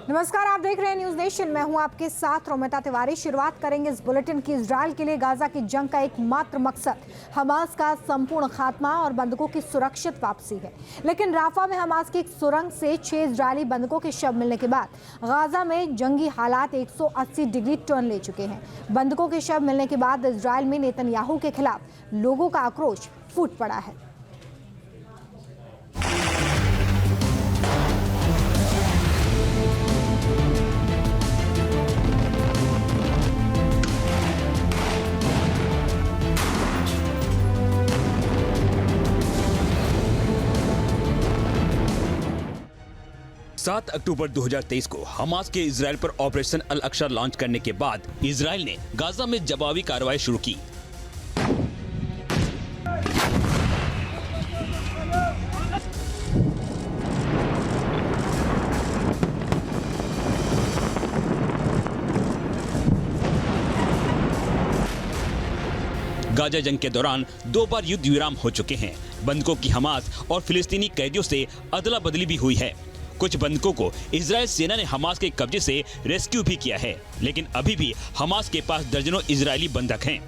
नमस्कार, आप देख रहे हैं न्यूज नेशन। मैं हूं आपके साथ रोमिता तिवारी। शुरुआत करेंगे इस बुलेटिन की। इजराइल के लिए गाजा की जंग का एकमात्र मकसद हमास का संपूर्ण खात्मा और बंधकों की सुरक्षित वापसी है। लेकिन राफा में हमास की एक सुरंग से 6 इजरायली बंधकों के शव मिलने के बाद गाजा में जंगी हालात 180 डिग्री टर्न ले चुके हैं। बंधकों के शव मिलने के बाद इजराइल में नेतन्याहू के खिलाफ लोगों का आक्रोश फूट पड़ा है। 7 अक्टूबर 2023 को हमास के इजराइल पर ऑपरेशन अल अक्सा लॉन्च करने के बाद इजराइल ने गाजा में जवाबी कार्रवाई शुरू की। गाजा जंग के दौरान 2 बार युद्ध विराम हो चुके हैं। बंधकों की हमास और फिलिस्तीनी कैदियों से अदला बदली भी हुई है। कुछ बंधकों को इजराइल सेना ने हमास के कब्जे से रेस्क्यू भी किया है, लेकिन अभी भी हमास के पास दर्जनों इजरायली बंधक हैं।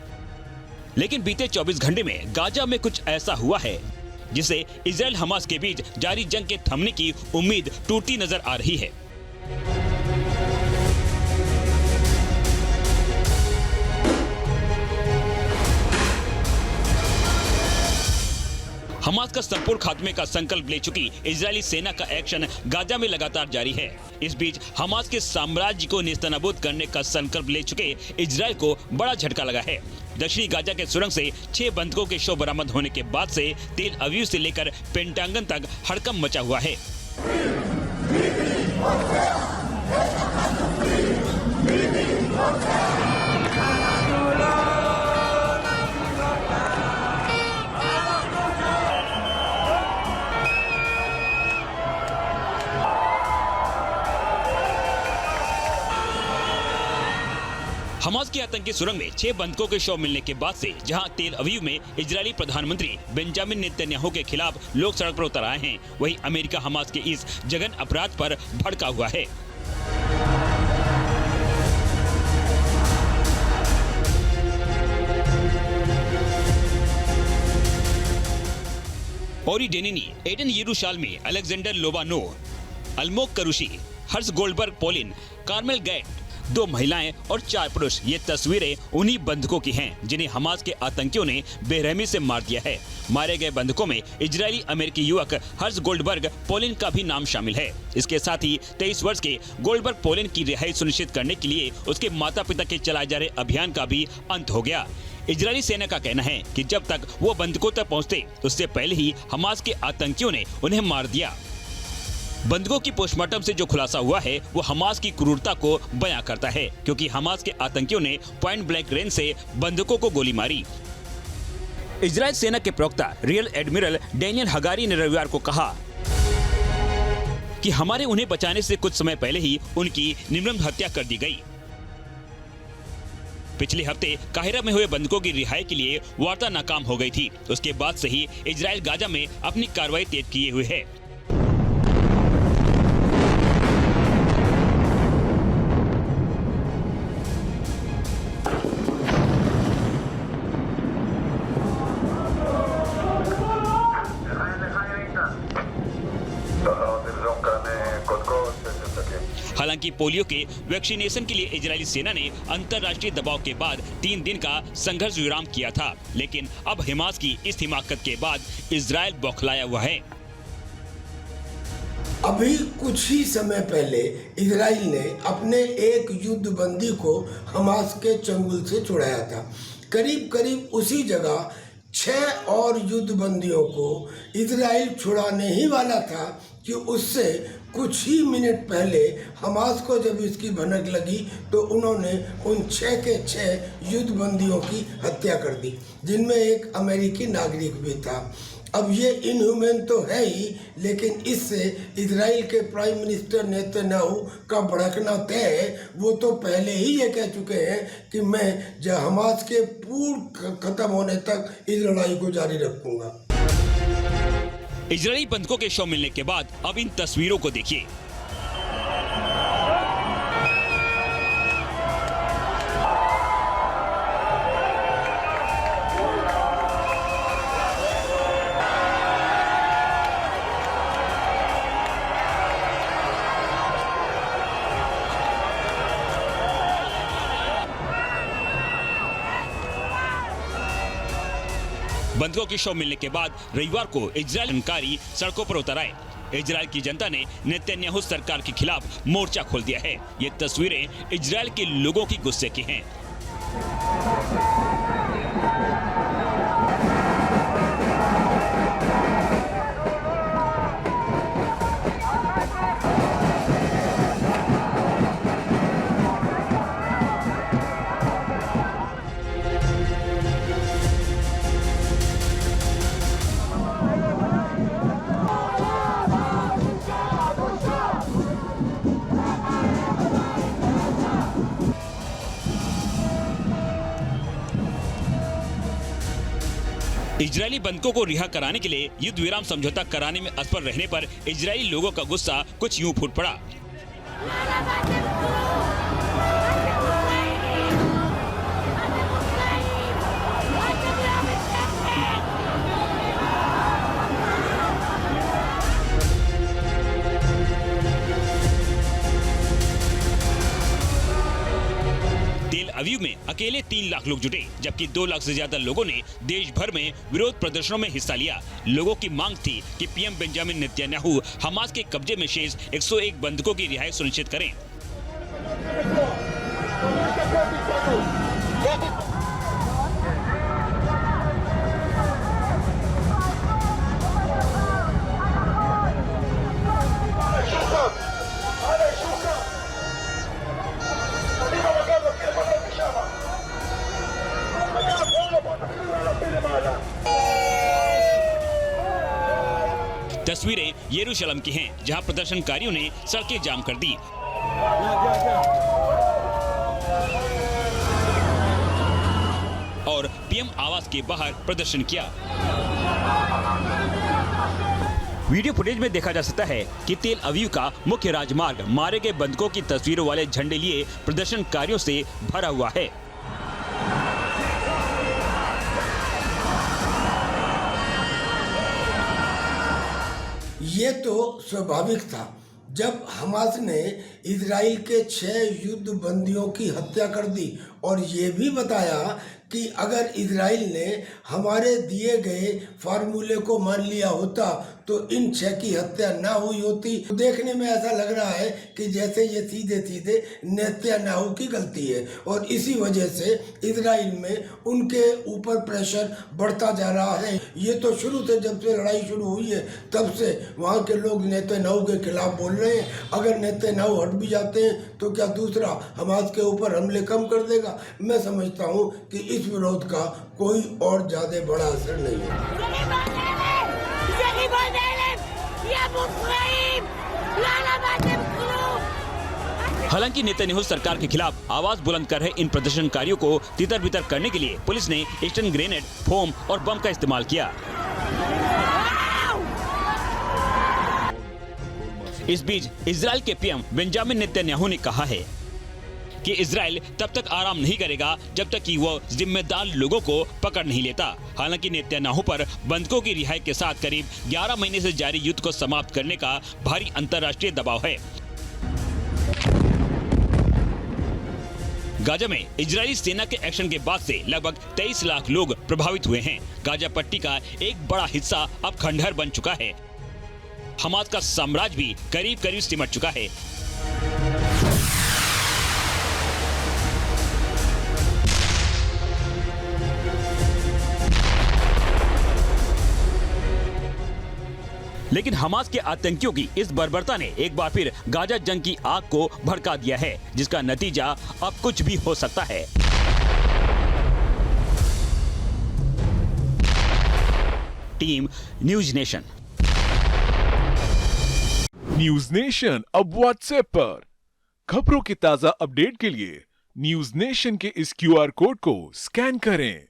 लेकिन बीते 24 घंटे में गाजा में कुछ ऐसा हुआ है जिसे इजराइल हमास के बीच जारी जंग के थमने की उम्मीद टूटती नजर आ रही है। हमास का संपूर्ण खात्मे का संकल्प ले चुकी इजरायली सेना का एक्शन गाजा में लगातार जारी है। इस बीच हमास के साम्राज्य को नेस्तनाबूद करने का संकल्प ले चुके इजराइल को बड़ा झटका लगा है। दक्षिणी गाजा के सुरंग से 6 बंधकों के शव बरामद होने के बाद से तेल अवीव से लेकर पेंटागन तक हड़कंप मचा हुआ है। हमास की आतंकी सुरंग में 6 बंधकों के शव मिलने के बाद से जहां तेल अवीव में इजरायली प्रधानमंत्री बेंजामिन नेतन्याहू के खिलाफ लोग सड़क पर उतर आए हैं, वहीं अमेरिका हमास के इस जघन्य अपराध पर भड़का हुआ है। ओरी डेनिनी, एडन येरूशलेमी, अलेक्जेंडर लोबानोव, अल्मोग करुशी, हर्ष गोल्डबर्ग पोलिन, कार्मेल गैट, 2 महिलाएं और 4 पुरुष। ये तस्वीरें उन्हीं बंधकों की हैं जिन्हें हमास के आतंकियों ने बेरहमी से मार दिया है। मारे गए बंधकों में इजरायली अमेरिकी युवक हर्ष गोल्डबर्ग पोलिन का भी नाम शामिल है। इसके साथ ही 23 वर्ष के गोल्डबर्ग पोलिन की रिहाई सुनिश्चित करने के लिए उसके माता पिता के चलाए जा रहे अभियान का भी अंत हो गया। इजरायली सेना का कहना है कि जब तक वो बंधकों तक पहुँचते उससे पहले ही हमास के आतंकियों ने उन्हें मार दिया। बंधकों की पोस्टमार्टम से जो खुलासा हुआ है वो हमास की क्रूरता को बयां करता है, क्योंकि हमास के आतंकियों ने पॉइंट ब्लैंक रेंज से बंधकों को गोली मारी। इजरायल सेना के प्रवक्ता रियल एडमिरल डैनियल हगारी ने रविवार को कहा कि हमारे उन्हें बचाने से कुछ समय पहले ही उनकी निर्मम हत्या कर दी गई। पिछले हफ्ते काहिरा में हुए बंधकों की रिहाई के लिए वार्ता नाकाम हो गई थी। उसके बाद से ही इजरायल गाजा में अपनी कार्रवाई तेज किए हुए है। हालांकि पोलियो के वैक्सीनेशन के लिए इजरायली सेना ने अंतर्राष्ट्रीय दबाव के बाद 3 दिन का संघर्ष विराम किया था, लेकिन अब हमास की इस हिमाकत के बाद इजरायल बौखलाया हुआ है। अभी कुछ ही समय पहले इजराइल ने अपने एक युद्धबंदी को हमास के चंगुल से छुड़ाया था। करीब करीब उसी जगह 6 और युद्धबंदियों को इजराइल छुड़ाने ही वाला था कि उससे कुछ ही मिनट पहले हमास को जब इसकी भनक लगी तो उन्होंने उन 6 के 6 युद्धबंदियों की हत्या कर दी, जिनमें एक अमेरिकी नागरिक भी था। अब ये इनह्यूमन तो है ही, लेकिन इससे इजराइल के प्राइम मिनिस्टर नेतन्याहू का भड़कना तय है। वो तो पहले ही ये कह चुके हैं कि मैं हमास के पूर्ण खत्म होने तक इस लड़ाई को जारी रखूंगा। इजरायली बंधकों के शव मिलने के बाद अब इन तस्वीरों को देखिए। बंधकों की शव मिलने के बाद रविवार को इजरायली सड़कों पर उतर आए। इजरायल की जनता ने नेतन्याहू सरकार के खिलाफ मोर्चा खोल दिया है। ये तस्वीरें इजरायल के लोगों की गुस्से की हैं। इजरायली बंधकों को रिहा कराने के लिए युद्ध विराम समझौता कराने में असफल रहने पर इजरायली लोगों का गुस्सा कुछ यूं फूट पड़ा। तेल अवीव में अकेले 3 लाख लोग जुटे, जबकि 2 लाख से ज्यादा लोगों ने देश भर में विरोध प्रदर्शनों में हिस्सा लिया। लोगों की मांग थी कि पीएम बेंजामिन नेतन्याहू हमास के कब्जे में शेष 101 बंधकों की रिहाई सुनिश्चित करें। तस्वीरें यरूशलेम की हैं, जहां प्रदर्शनकारियों ने सड़कें जाम कर दी और पीएम आवास के बाहर प्रदर्शन किया। वीडियो फुटेज में देखा जा सकता है कि तेल अवीव का मुख्य राजमार्ग मारे गए बंधकों की तस्वीरों वाले झंडे लिए प्रदर्शनकारियों से भरा हुआ है। ये तो स्वाभाविक था। जब हमास ने इजराइल के 6 युद्ध बंदियों की हत्या कर दी और ये भी बताया कि अगर इजराइल ने हमारे दिए गए फार्मूले को मान लिया होता तो इन 6 की हत्या ना हुई होती। देखने में ऐसा लग रहा है कि जैसे ये सीधे सीधे नेतन्याहू की गलती है और इसी वजह से इजराइल में उनके ऊपर प्रेशर बढ़ता जा रहा है। ये तो शुरू से, जब से लड़ाई शुरू हुई है तब से वहाँ के लोग नेतन्याहू के खिलाफ बोल रहे हैं। अगर नेतन्याहू हट भी जाते हैं तो क्या दूसरा हमास के ऊपर हमले कम कर देगा? मैं समझता हूँ कि इस विरोध का कोई और ज्यादा बड़ा असर नहीं है। हालांकि नेतन्याहू सरकार के खिलाफ आवाज बुलंद कर रहे इन प्रदर्शनकारियों को तितर बितर करने के लिए पुलिस ने स्टन ग्रेनेड, फोम और बम का इस्तेमाल किया। इस बीच इजराइल के पीएम बेंजामिन नेतन्याहू ने कहा है कि इजराइल तब तक आराम नहीं करेगा जब तक कि वो जिम्मेदार लोगों को पकड़ नहीं लेता। हालांकि नेतन्याहू पर बंधकों की रिहाई के साथ करीब 11 महीने से जारी युद्ध को समाप्त करने का भारी अंतर्राष्ट्रीय दबाव है। गाजा में इजरायली सेना के एक्शन के बाद से लगभग 23 लाख लोग प्रभावित हुए हैं। गाजा पट्टी का एक बड़ा हिस्सा अब खंडहर बन चुका है। हमास का साम्राज्य भी करीब करीब सिमट चुका है। लेकिन हमास के आतंकियों की इस बर्बरता ने एक बार फिर गाजा जंग की आग को भड़का दिया है, जिसका नतीजा अब कुछ भी हो सकता है। Team news nation. News nation अब व्हाट्सएप पर खबरों की ताजा अपडेट के लिए न्यूज नेशन के इस QR कोड को स्कैन करें।